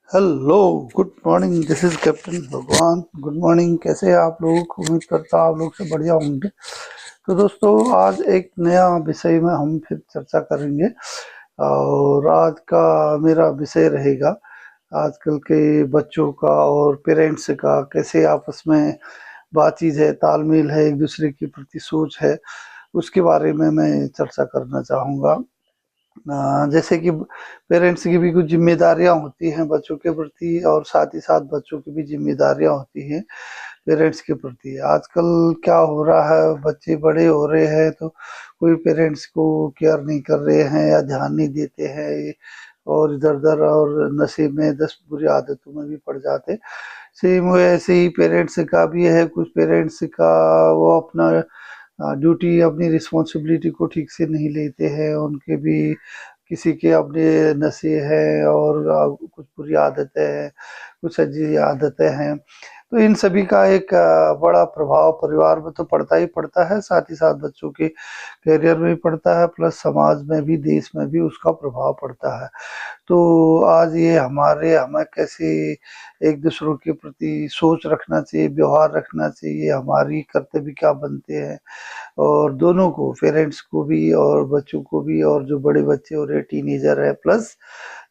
Hello, good morning. This is captain Bhagwan. Good morning. कैसे हैं आप लोग? उम्मीद करता हूं आप लोग से बढ़िया होंगे। तो दोस्तों, आज एक नया विषय में हम फिर चर्चा करेंगे। और आज का मेरा विषय रहेगा आजकल के बच्चों का और पेरेंट्स का कैसे आपस में बातचीत है, तालमेल है, एक दूसरे के प्रति सोच है, उसके बारे में मैं चर्चा करना चाहूँगा। जैसे कि पेरेंट्स की भी कुछ जिम्मेदारियां होती हैं बच्चों के प्रति, और साथ ही साथ बच्चों की भी जिम्मेदारियां होती हैं पेरेंट्स के प्रति। आजकल क्या हो रहा है, बच्चे बड़े हो रहे हैं तो कोई पेरेंट्स को केयर नहीं कर रहे हैं या ध्यान नहीं देते हैं, और इधर उधर और नशे में 10 बुरी आदतों में भी पड़ जाते। सेम वैसे ही पेरेंट्स का भी है। कुछ पेरेंट्स का वो अपना ड्यूटी, अपनी रिस्पॉन्सिबिलिटी को ठीक से नहीं लेते हैं। उनके भी किसी के अपने नशे हैं और कुछ बुरी आदतें हैं, कुछ अजीब आदतें हैं। तो इन सभी का एक बड़ा प्रभाव परिवार में तो पड़ता ही पड़ता है, साथ ही साथ बच्चों के करियर में भी पड़ता है, प्लस समाज में भी, देश में भी उसका प्रभाव पड़ता है। तो आज ये हमें कैसे एक दूसरों के प्रति सोच रखना चाहिए, व्यवहार रखना चाहिए, हमारी कर्तव्य क्या बनते हैं, और दोनों को, पेरेंट्स को भी और बच्चों को भी, और जो बड़े बच्चे हो रहे, टीनेजर है, प्लस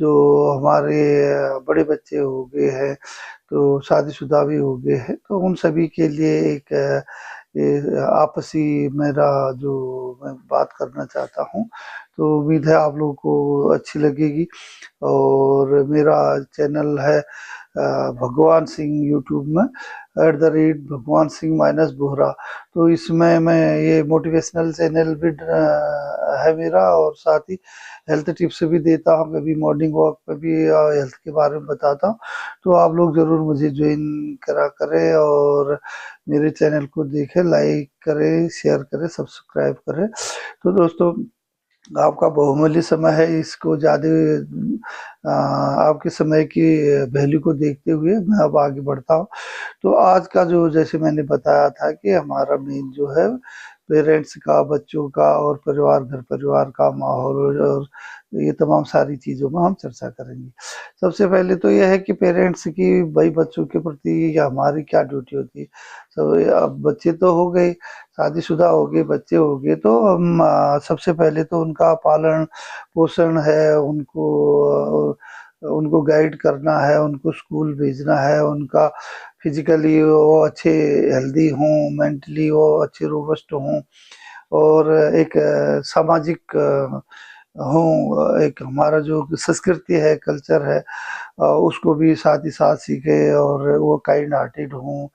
जो हमारे बड़े बच्चे हो गए हैं, तो शादीशुदा भी हो गए हैं, तो उन सभी के लिए एक ये आपसी मेरा जो मैं बात करना चाहता हूँ। तो उम्मीद है आप लोगों को अच्छी लगेगी। और मेरा चैनल है भगवान सिंह, यूट्यूब में @भगवान सिंह माइनस बोहरा। तो इसमें मैं ये मोटिवेशनल चैनल भी है मेरा, और साथ ही हेल्थ टिप्स भी देता हूँ, कभी मॉर्निंग वॉक पे भी हेल्थ के बारे में बताता हूँ। तो आप लोग ज़रूर मुझे ज्वाइन करा करें और मेरे चैनल को देखें, लाइक करें, शेयर करें, सब्सक्राइब करें। तो दोस्तों, आपका बहुमूल्य समय है, इसको ज़्यादा आपके समय की वैल्यू को देखते हुए मैं अब आगे बढ़ता हूँ। तो आज का जो, जैसे मैंने बताया था कि हमारा मेन जो है पेरेंट्स का, बच्चों का और परिवार, घर परिवार का माहौल, और ये तमाम सारी चीज़ों में हम चर्चा करेंगे। सबसे पहले तो यह है कि पेरेंट्स की भाई बच्चों के प्रति या हमारी क्या ड्यूटी होती है। सब अब बच्चे तो हो गए, शादीशुदा हो गए, बच्चे हो गए, तो हम सबसे पहले तो उनका पालन पोषण है, उनको गाइड करना है, उनको स्कूल भेजना है, उनका फिजिकली वो अच्छे हेल्दी हों, मेंटली वो अच्छे रोबस्ट हों, और एक सामाजिक हों। एक हमारा जो संस्कृति है, कल्चर है, उसको भी साथ ही साथ सीखे, और वो काइंड हार्टेड हों,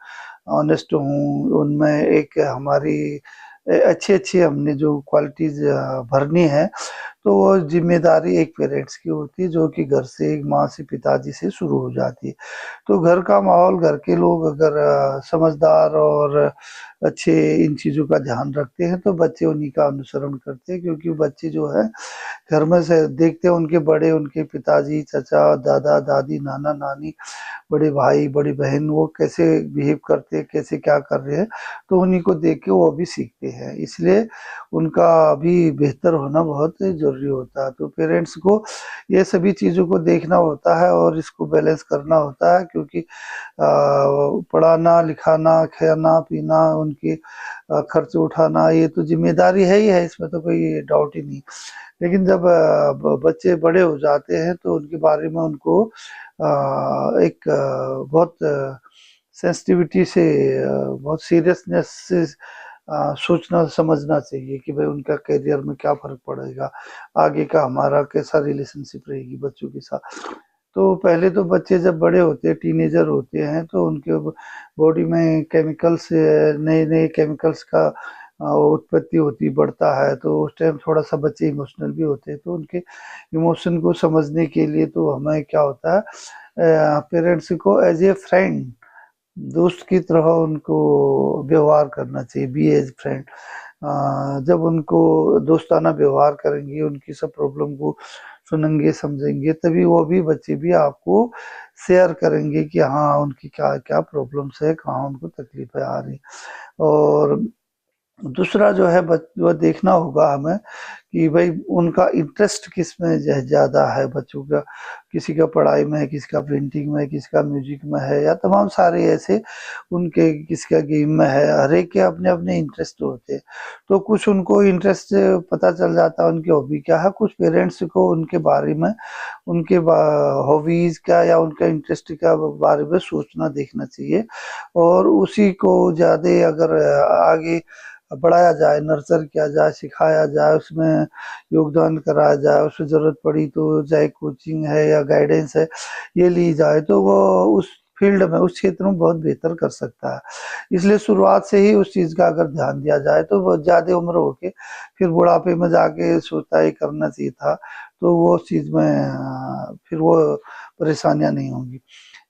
ऑनेस्ट हूँ, उनमें एक हमारी अच्छी-अच्छी हमने जो क्वालिटीज़ भरनी है, तो वो ज़िम्मेदारी एक पेरेंट्स की होती है, जो कि घर से, एक माँ से, पिताजी से शुरू हो जाती है। तो घर का माहौल, घर के लोग अगर समझदार और अच्छे इन चीज़ों का ध्यान रखते हैं, तो बच्चे उन्हीं का अनुसरण करते हैं, क्योंकि बच्चे जो है घर में से देखते हैं उनके बड़े, उनके पिताजी, चाचा, दादा-दादी, नाना-नानी, बड़े भाई, बड़ी बहन, वो कैसे बिहेव करते हैं, कैसे क्या कर रहे हैं, तो उन्हीं को देख के वो भी सीखते हैं। इसलिए उनका भी बेहतर होना बहुत ज़रूरी होता है। तो पेरेंट्स को ये सभी चीज़ों को देखना होता है और इसको बैलेंस करना होता है, क्योंकि पढ़ाना, लिखाना, खाना-पीना, उनके खर्च उठाना, ये तो ज़िम्मेदारी है ही है, इसमें तो कोई डाउट ही नहीं। लेकिन जब बच्चे बड़े हो जाते हैं, तो उनके बारे में उनको एक बहुत सेंसिटिविटी से, बहुत सीरियसनेस से सोचना समझना चाहिए कि भाई उनका करियर में क्या फ़र्क पड़ेगा, आगे का हमारा कैसा रिलेशनशिप रहेगी बच्चों के साथ। तो पहले तो बच्चे जब बड़े होते हैं, टीनेजर होते हैं, तो उनके बॉडी में केमिकल्स, नए-नए केमिकल्स का उत्पत्ति होती, बढ़ता है, तो उस टाइम थोड़ा-सा बच्चे इमोशनल भी होते हैं। तो उनके इमोशन को समझने के लिए तो हमें क्या होता है, पेरेंट्स को एज़ ए फ्रेंड, दोस्त की तरह उनको व्यवहार करना चाहिए, बी एज़ फ्रेंड। जब उनको दोस्ताना व्यवहार करेंगे, उनकी सब प्रॉब्लम को सुनेंगे, समझेंगे, तभी वो भी, बच्चे भी आपको शेयर करेंगे कि हाँ, उनकी क्या-क्या प्रॉब्लम्स है, कहाँ उनको तकलीफ़ें आ रही। और दूसरा जो है वो देखना होगा हमें कि भाई उनका इंटरेस्ट किस में ज़्यादा है बच्चों का। किसी का पढ़ाई में है, किसी का पेंटिंग में है, किसी का म्यूजिक में है, या तमाम सारे ऐसे उनके, किसी का गेम में है। हर एक के अपने अपने इंटरेस्ट होते हैं। तो कुछ उनको इंटरेस्ट पता चल जाता है उनकी हॉबी क्या है। कुछ पेरेंट्स को उनके बारे में, उनके हॉबीज का या उनका इंटरेस्ट का बारे में सोचना देखना चाहिए, और उसी को ज़्यादा अगर आगे बढ़ाया जाए, नर्चर किया जाए, सिखाया जाए, उसमें योगदान कराया जाए, उसमें ज़रूरत पड़ी तो चाहे कोचिंग है या गाइडेंस है ये ली जाए, तो वो उस फील्ड में, उस क्षेत्र में बहुत बेहतर कर सकता है। इसलिए शुरुआत से ही उस चीज़ का अगर ध्यान दिया जाए तो वो ज़्यादा उम्र होके फिर बुढ़ापे में जाके सोचता है करना चाहिए था, तो वो उस चीज़ में फिर वो परेशानियां नहीं होंगी।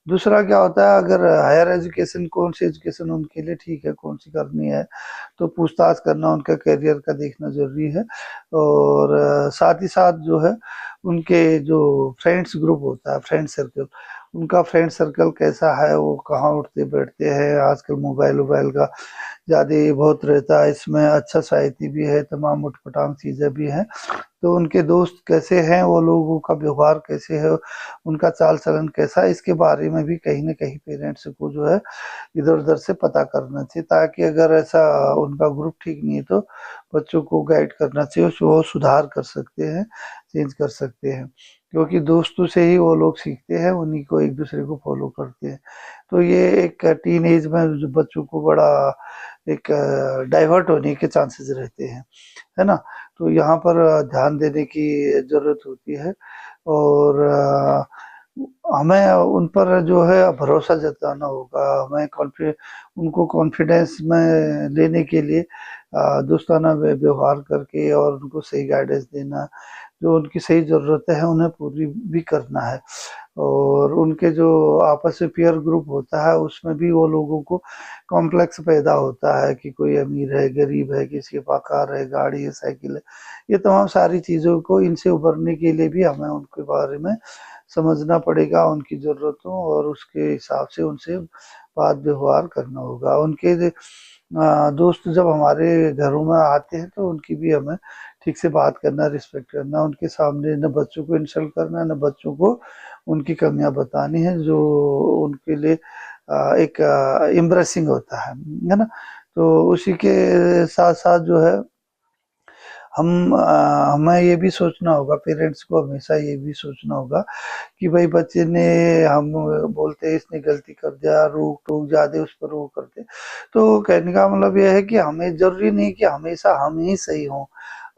दूसरा क्या होता है, अगर हायर एजुकेशन, कौन सी एजुकेशन उनके लिए ठीक है, कौन सी करनी है, तो पूछताछ करना, उनका करियर का देखना ज़रूरी है। और साथ ही साथ जो है उनके जो फ्रेंड्स ग्रुप होता है, फ्रेंड सर्कल, उनका फ्रेंड सर्कल कैसा है, वो कहाँ उठते बैठते हैं। आजकल मोबाइल वोबाइल का ज़्यादा बहुत रहता है, इसमें अच्छा साहित्य भी है, तमाम उटपटांग चीज़ें भी हैं। तो उनके दोस्त कैसे हैं, वो लोगों का व्यवहार कैसे है, उनका चाल चलन कैसा है, इसके बारे में भी कहीं ना कहीं पेरेंट्स को जो है इधर उधर से पता करना चाहिए, ताकि अगर ऐसा उनका ग्रुप ठीक नहीं है तो बच्चों को गाइड करना चाहिए, वो सुधार कर सकते हैं, चेंज कर सकते हैं। क्योंकि दोस्तों से ही वो लोग सीखते हैं, उन्हीं को एक दूसरे को फॉलो करते हैं। तो ये एक टीन एज में जो बच्चों को बड़ा एक डाइवर्ट होने के चांसेस रहते हैं, है ना। तो यहाँ पर ध्यान देने की जरूरत होती है, और हमें उन पर जो है भरोसा जताना होगा। हमें उनको कॉन्फिडेंस में लेने के लिए दोस्ताना व्यवहार करके और उनको सही गाइडेंस देना, जो उनकी सही ज़रूरतें हैं उन्हें पूरी भी करना है। और उनके जो आपस में पीयर ग्रुप होता है उसमें भी वो लोगों को कॉम्प्लेक्स पैदा होता है कि कोई अमीर है, गरीब है, किसी के पास कार है, गाड़ी है, साइकिल है। ये तमाम सारी चीज़ों को, इनसे उभरने के लिए भी हमें उनके बारे में समझना पड़ेगा, उनकी ज़रूरतों और उसके हिसाब से उनसे बात व्यवहार करना होगा। उनके दोस्त जब हमारे घरों में आते हैं तो उनकी भी हमें ठीक से बात करना, रिस्पेक्ट करना, उनके सामने न बच्चों को इंसल्ट करना, न बच्चों को उनकी कमियां बतानी है, जो उनके लिए एक एम्ब्रेसिंग होता है ना। तो उसी के साथ साथ जो है हमें ये भी सोचना होगा, पेरेंट्स को हमेशा ये भी सोचना होगा कि भाई बच्चे ने, हम बोलते हैं इसने गलती कर दिया, रोक टोक ज्यादा उस पर वो करते। तो कहने का मतलब यह है कि हमें जरूरी नहीं कि हमेशा हम ही सही हों,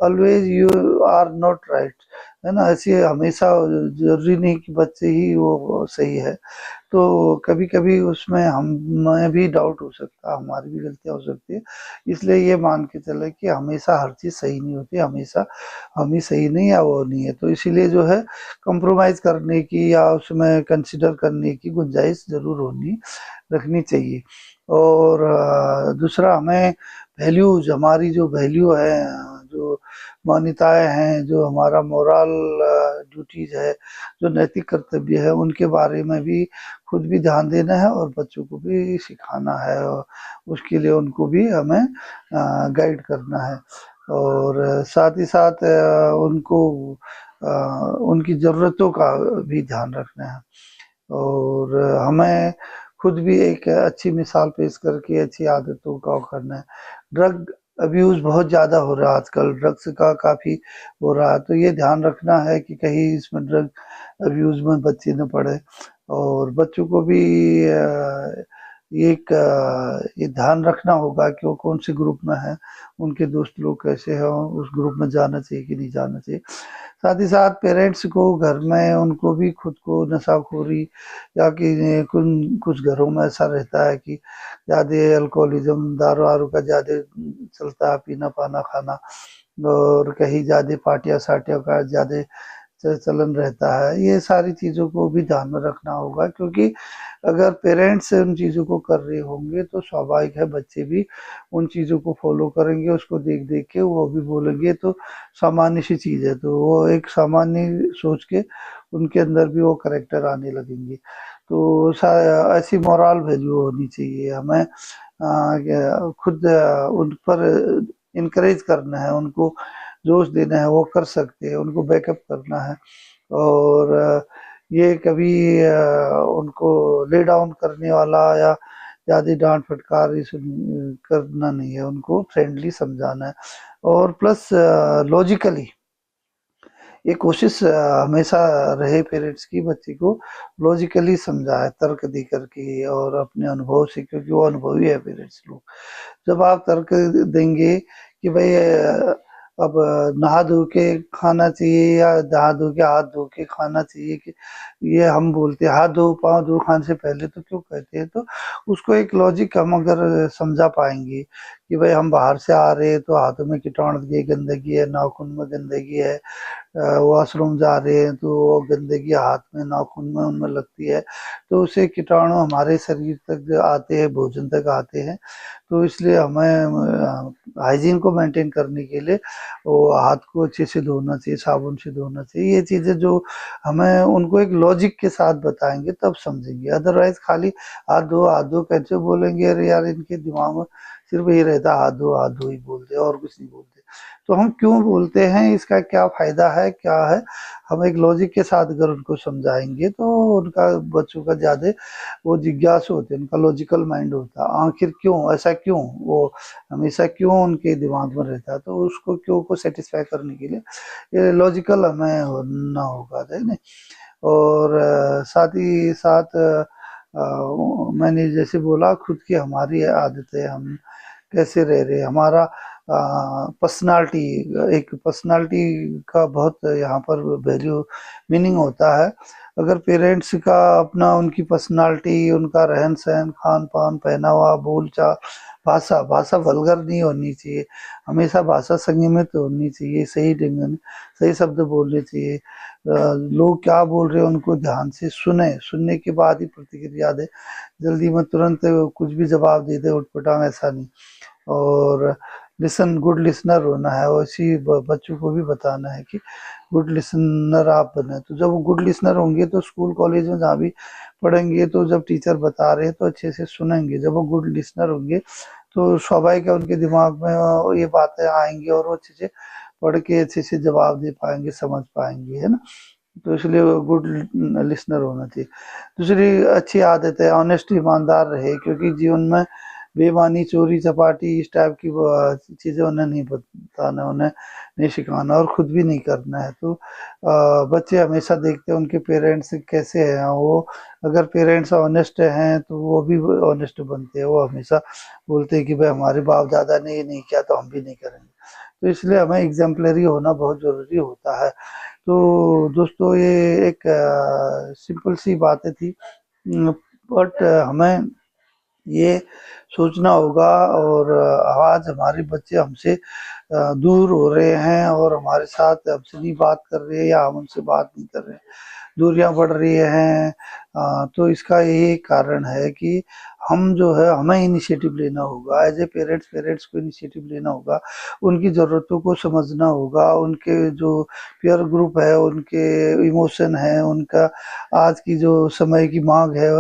always you are not right, है ना। ऐसे हमेशा जरूरी नहीं कि बच्चे ही वो सही है। तो कभी कभी उसमें हमें भी डाउट हो सकता है, हमारी भी गलतियां हो सकती है। इसलिए ये मान के चले कि हमेशा हर चीज़ सही नहीं होती, हमेशा हम ही सही नहीं या वो नहीं है। तो इसीलिए जो है कंप्रोमाइज़ करने की या उसमें कंसिडर करने की गुंजाइश ज़रूर होनी रखनी चाहिए। और दूसरा, हमें वैल्यूज, हमारी जो वैल्यू है, जो मान्यताएं हैं, जो हमारा मोरल ड्यूटीज है, जो नैतिक कर्तव्य है, उनके बारे में भी खुद भी ध्यान देना है और बच्चों को भी सिखाना है, और उसके लिए उनको भी हमें गाइड करना है। और साथ ही साथ उनको उनकी ज़रूरतों का भी ध्यान रखना है। और हमें खुद भी एक अच्छी मिसाल पेश करके अच्छी आदतों का करना है। ड्रग अब्यूज़ बहुत ज़्यादा हो रहा है आजकल, ड्रग्स का काफ़ी हो रहा है, तो ये ध्यान रखना है कि कहीं इसमें ड्रग अब्यूज़ में बच्चे न पड़े। और बच्चों को भी ये ध्यान रखना होगा कि वो कौन से ग्रुप में है, उनके दोस्त लोग कैसे हैं, उस ग्रुप में जाना चाहिए कि नहीं जाना चाहिए। साथ ही साथ पेरेंट्स को घर में उनको भी खुद को नशाखोरी, या कि कुछ घरों में ऐसा रहता है कि ज़्यादा अल्कोहलिज्म, दारू वारू का ज़्यादा चलता है, पीना पाना खाना, और कहीं ज़्यादा पार्टियाँ सार्टियों का ज़्यादा चलन रहता है। ये सारी चीज़ों को भी ध्यान में रखना होगा, क्योंकि अगर पेरेंट्स उन चीज़ों को कर रहे होंगे तो स्वाभाविक है बच्चे भी उन चीज़ों को फॉलो करेंगे, उसको देख देख के वो भी बोलेंगे, तो सामान्य सी चीज़ है। तो वो एक सामान्य सोच के उनके अंदर भी वो करेक्टर आने लगेंगे। तो ऐसी मोरल वैल्यू होनी चाहिए हमें। खुद उन पर इनकरेज करना है, उनको जोश देना है, वो कर सकते हैं, उनको बैकअप करना है। और ये कभी उनको ले डाउन करने वाला या ज़्यादा डांट फटकार करना नहीं है, उनको फ्रेंडली समझाना है। और प्लस लॉजिकली ये कोशिश हमेशा रहे पेरेंट्स की, बच्चे को लॉजिकली समझाए, तर्क दे करके और अपने अनुभव से, क्योंकि वो अनुभवी है पेरेंट्स लोग। जब आप तर्क देंगे कि भाई अब नहा धो के खाना चाहिए या नहा धो के हाथ धो के खाना चाहिए, कि ये हम बोलते हैं हाथ धो पाँव धो खाने से पहले, तो क्यों कहते हैं? तो उसको एक लॉजिक हम अगर समझा पाएंगे कि भाई हम बाहर से आ रहे हैं तो हाथों में कीटाणु की गंदगी है, नाखून में गंदगी है, वॉशरूम जा रहे हैं तो वो गंदगी हाथ में नाखून में उनमें लगती है, तो उससे कीटाणु हमारे शरीर तक आते हैं, भोजन तक आते हैं। तो इसलिए हमें हाइजीन को मेंटेन करने के लिए वो हाथ को अच्छे से धोना चाहिए, साबुन से धोना चाहिए। ये चीज़ें जो हमें उनको एक लॉजिक के साथ बताएंगे तब समझेंगे। अदरवाइज खाली हाथ धो कैसे बोलेंगे, अरे यार इनके दिमाग में सिर्फ यही रहता हाथ धो ही बोलते, और कुछ नहीं बोलते। तो हम क्यों बोलते हैं, इसका क्या फायदा है, क्या है, हम एक लॉजिक के साथ अगर उनको समझाएंगे तो उनका, बच्चों का ज्यादा वो जिज्ञासु होते हैं, उनका लॉजिकल माइंड होता है। आखिर क्यों ऐसा, क्यों वो हमेशा क्यों उनके दिमाग में रहता है, तो उसको क्यों को सेटिस्फाई करने के लिए ये लॉजिकल हमें होना होगा, है ना। और साथ ही साथ मैंने जैसे बोला, खुद की हमारी आदतें, हम कैसे रह रहे, हमारा पर्सनालिटी, एक पर्सनालिटी का बहुत यहाँ पर वैल्यू मीनिंग होता है। अगर पेरेंट्स का अपना, उनकी पर्सनालिटी, उनका रहन सहन, खान पान, पहनावा, बोलचाल, भाषा भाषा वल्गर नहीं होनी चाहिए, हमेशा भाषा संयमित होनी चाहिए, सही ढंग में सही शब्द बोलने चाहिए। लोग क्या बोल रहे हैं उनको ध्यान से सुने, सुनने के बाद ही प्रतिक्रिया दे, जल्दी में तुरंत कुछ भी जवाब दे दे उठपटांग, ऐसा नहीं। और लिसन, गुड लिसनर होना है, और इसी बच्चों को भी बताना है कि गुड लिसनर आप बने। तो जब वो गुड लिसनर होंगे तो स्कूल कॉलेज में जहाँ भी पढ़ेंगे तो जब टीचर बता रहे हैं तो अच्छे से सुनेंगे। जब वो गुड लिसनर होंगे तो स्वाभाविक है उनके दिमाग में ये बातें आएंगी और वो अच्छे से पढ़ के अच्छे से जवाब दे पाएंगे, समझ पाएंगे, है ना। तो इसलिए गुड लिसनर होना चाहिए। दूसरी अच्छी आदत है ऑनेस्ट, ईमानदार रहे, क्योंकि जीवन में बेईमानी, चोरी चपाटी, इस टाइप की चीज़ें उन्हें नहीं बताना, उन्हें नहीं सिखाना, और खुद भी नहीं करना है। तो बच्चे हमेशा देखते हैं उनके पेरेंट्स कैसे हैं, वो अगर पेरेंट्स ऑनेस्ट हैं तो वो भी ऑनेस्ट बनते हैं। वो हमेशा बोलते हैं कि भाई हमारे बाप दादा ने ये नहीं किया तो हम भी नहीं करेंगे। तो इसलिए हमें एग्जाम्पलरी होना बहुत ज़रूरी होता है। तो दोस्तों ये एक सिंपल सी बातें थी, बट हमें ये सोचना होगा। और आज हमारे बच्चे हमसे दूर हो रहे हैं और हमारे साथ हमसे नहीं बात कर रहे हैं, या हम उनसे बात नहीं कर रहे हैं, दूरियां बढ़ रही हैं। तो इसका यही कारण है कि हम जो है, हमें इनिशिएटिव लेना होगा। एज ए पेरेंट्स, पेरेंट्स को इनिशिएटिव लेना होगा, उनकी ज़रूरतों को समझना होगा, उनके जो पीयर ग्रुप है, उनके इमोशन है, उनका आज की जो समय की मांग है,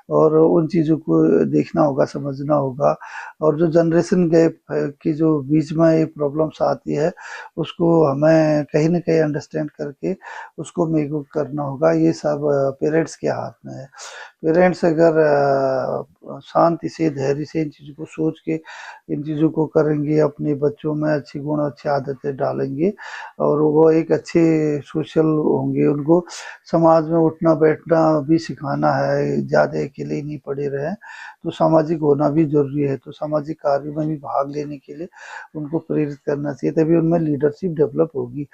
और उन चीज़ों को देखना होगा, समझना होगा। और जो जनरेशन गैप की जो बीच में ये प्रॉब्लम्स आती है, उसको हमें कहीं ना कहीं अंडरस्टैंड करके उसको मेक करना होगा। ये सब पेरेंट्स के हाथ में है। पेरेंट्स अगर शांति से, धैर्य से इन चीज़ों को सोच के इन चीज़ों को करेंगे, अपने बच्चों में अच्छी गुण, अच्छी आदतें डालेंगे, और वो एक अच्छे सोशल होंगे। उनको समाज में उठना बैठना भी सिखाना है, ज़्यादा अकेले ही नहीं पड़े रहें, तो सामाजिक होना भी जरूरी है। तो सामाजिक कार्य में भी भाग लेने के लिए उनको प्रेरित करना चाहिए, तभी उनमें लीडरशिप डेवलप होगी।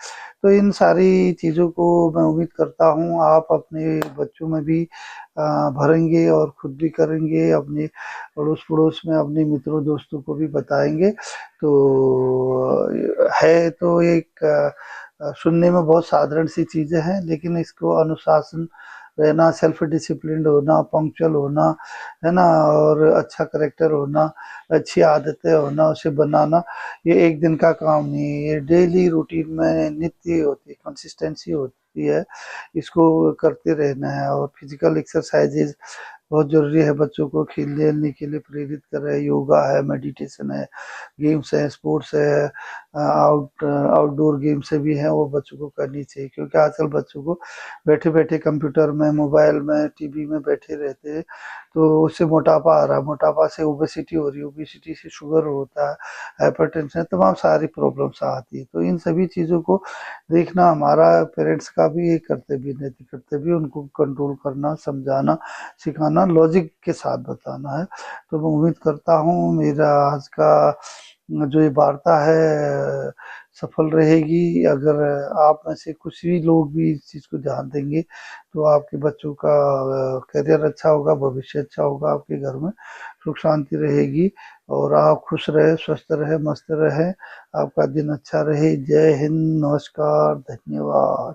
तो इन सारी चीज़ों को मैं उम्मीद करता हूँ आप अपने बच्चों में भी भरेंगे और खुद भी करेंगे, अपने अड़ोस पड़ोस में अपने मित्रों दोस्तों को भी बताएंगे। तो है तो एक सुनने में बहुत साधारण सी चीज़ें हैं, लेकिन इसको अनुशासन रहना, सेल्फ डिसिप्लिन होना, पंक्चुअल होना, है ना, और अच्छा करेक्टर होना, अच्छी आदतें होना, उसे बनाना, ये एक दिन का काम नहीं है, ये डेली रूटीन में नित्य होती है, कंसिस्टेंसी होती है। होती है, इसको करते रहना है। और फिजिकल एक्सरसाइजेज बहुत जरूरी है, बच्चों को खेलने के लिए प्रेरित कर रहे हैं। योगा है, मेडिटेशन है, गेम्स है, स्पोर्ट्स है, आउटडोर गेम्स भी हैं, वो बच्चों को करनी चाहिए। क्योंकि आजकल बच्चों को बैठे बैठे कंप्यूटर में, मोबाइल में, टीवी में बैठे रहते हैं, तो उससे मोटापा आ रहा है, मोटापा से ओबेसिटी हो रही है, ओबेसिटी से शुगर होता है, हाइपरटेंशन, तमाम सारी प्रॉब्लम्स आती है। तो इन सभी चीज़ों को देखना हमारा पेरेंट्स का भी एक कर्तव्य, नैतिक कर्तव्य, उनको कंट्रोल करना, समझाना, सिखाना, लॉजिक के साथ बताना है। तो मैं उम्मीद करता हूँ मेरा आज का जो ये वार्ता है सफल रहेगी। अगर आप में से कुछ भी लोग भी इस चीज़ को ध्यान देंगे तो आपके बच्चों का करियर अच्छा होगा, भविष्य अच्छा होगा, आपके घर में सुख शांति रहेगी और आप खुश रहे, स्वस्थ रहे, मस्त रहे, आपका दिन अच्छा रहे। जय हिंद, नमस्कार, धन्यवाद।